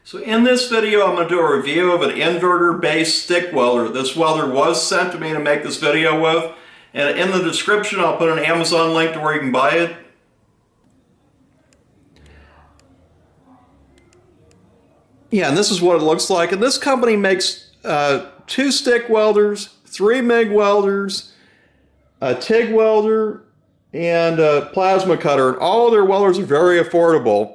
So in this video, I'm going to do a review of an inverter-based stick welder. This welder was sent to me to make this video with, and in the description I'll put an Amazon link to where you can buy it. Yeah, and this is what it looks like. And this company makes 2 stick welders, 3 MIG welders, a TIG welder, and a plasma cutter. And all of their welders are very affordable.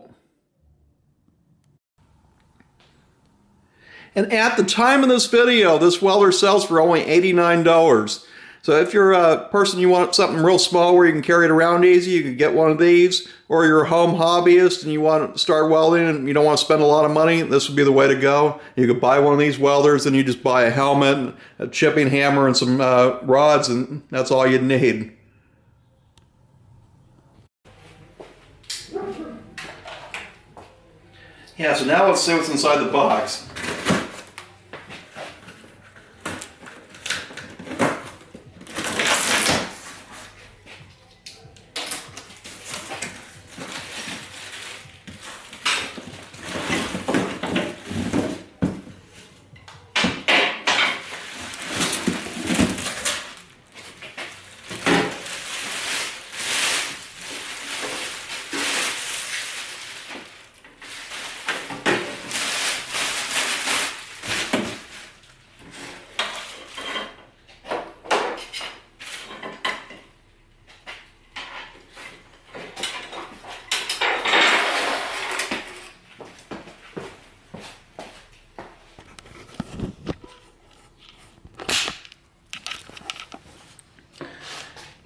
And at the time of this video, this welder sells for only $89. So if you're a person, you want something real small where you can carry it around easy, you could get one of these. Or you're a home hobbyist and you want to start welding and you don't want to spend a lot of money, this would be the way to go. You could buy one of these welders and you just buy a helmet, a chipping hammer, and some rods, and that's all you'd need. Yeah, so now let's see what's inside the box.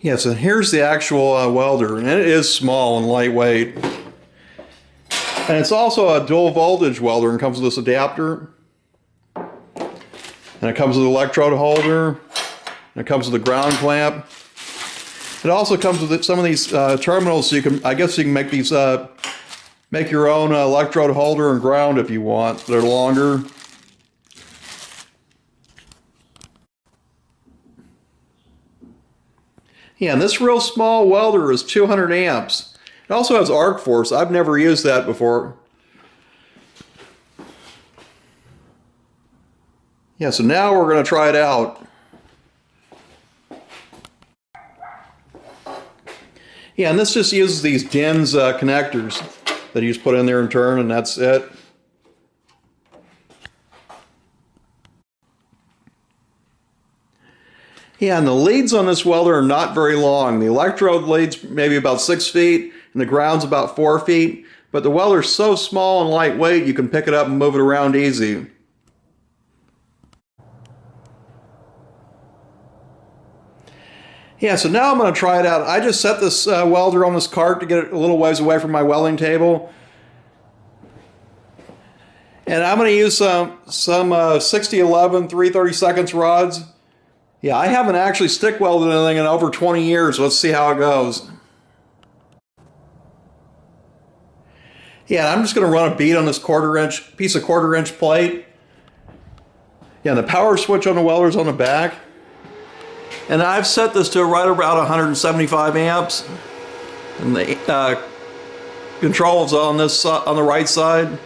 Yeah, so here's the actual welder, and it is small and lightweight. And it's also a dual voltage welder and comes with this adapter. And it comes with an electrode holder. And it comes with a ground clamp. It also comes with some of these terminals, so you can, I guess you can make these, make your own electrode holder and ground if you want. They're longer. Yeah, and this real small welder is 200 amps. It also has arc force. I've never used that before. Yeah, so now we're going to try it out. Yeah, and this just uses these DINS connectors that you just put in there and turn, and that's it. Yeah, and the leads on this welder are not very long. The electrode lead's maybe about 6 feet, and the ground's about 4 feet. But the welder's so small and lightweight, you can pick it up and move it around easy. Yeah, so now I'm going to try it out. I just set this welder on this cart to get it a little ways away from my welding table. And I'm going to use some 6011 3/32 rods. Yeah, I haven't actually stick welded anything in over 20 years. Let's see how it goes. Yeah, I'm just going to run a bead on this piece of quarter-inch plate. Yeah, and the power switch on the welder is on the back. And I've set this to right around 175 amps. And the controls on the right side.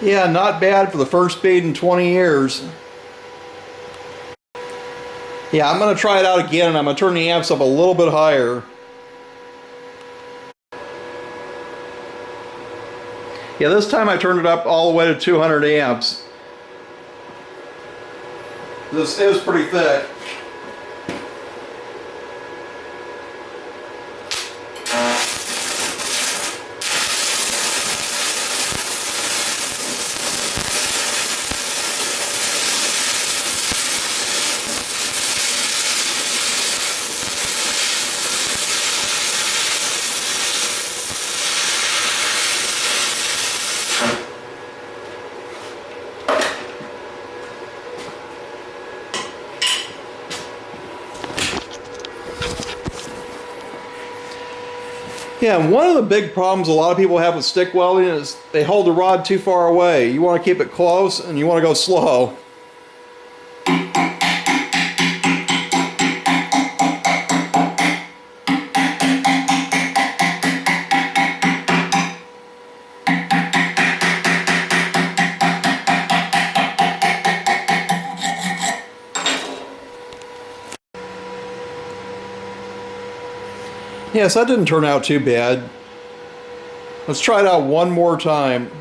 Yeah, not bad for the first speed in 20 years. Yeah, I'm going to try it out again, and I'm going to turn the amps up a little bit higher. Yeah, this time I turned it up all the way to 200 amps. This is pretty thick. Yeah, and one of the big problems a lot of people have with stick welding is they hold the rod too far away. You want to keep it close and you want to go slow. Yes, that didn't turn out too bad. Let's try it out one more time.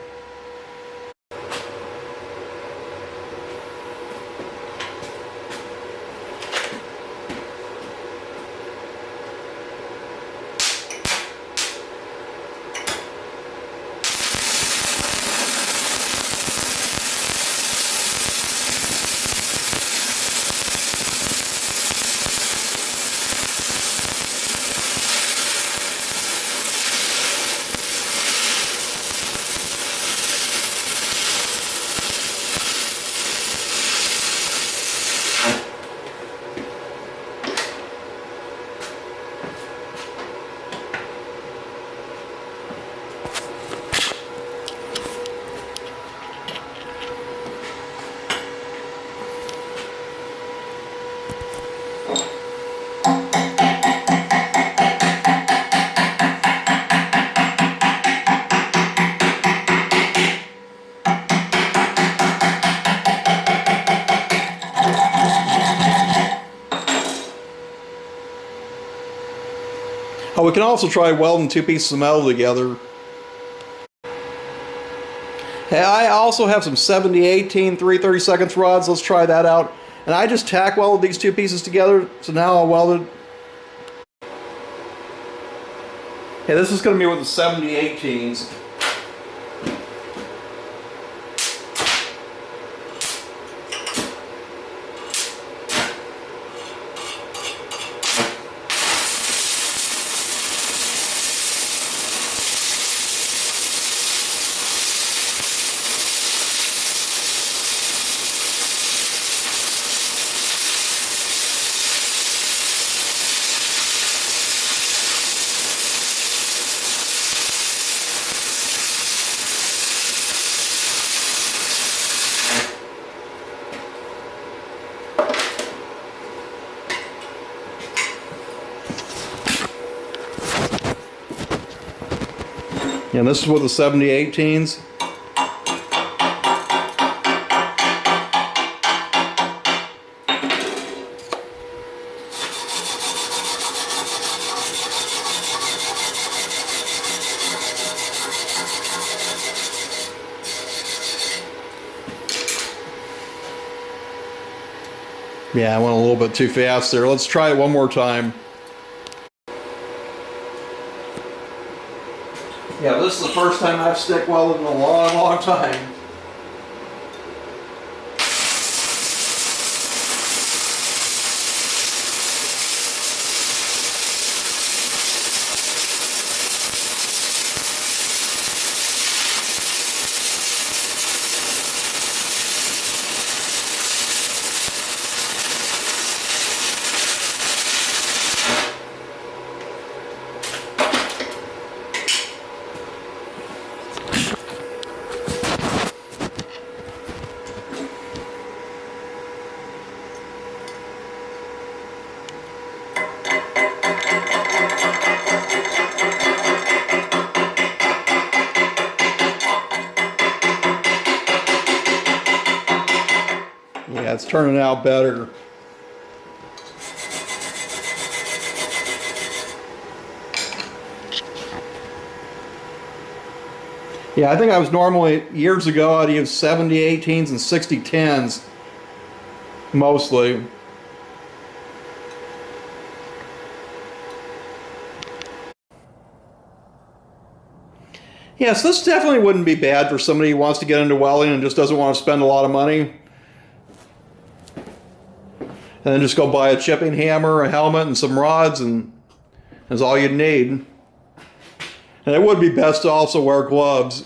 Oh, we can also try welding two pieces of metal together. Hey, I also have some 70-18 3/32 rods. Let's try that out. And I just tack welded these two pieces together, so now I'll weld it. Hey, this is going to be with the 70-18s. And this is with the 70-18s. Yeah, I went a little bit too fast there. Let's try it one more time. Yeah, this is the first time I've stick welded in a long, long time. It's turning out better. Yeah, I think I was normally, years ago, I'd use 70 18s and 60 10s, mostly. Yes, this definitely wouldn't be bad for somebody who wants to get into welding and just doesn't want to spend a lot of money. And then just go buy a chipping hammer, a helmet, and some rods, and that's all you'd need. And it would be best to also wear gloves.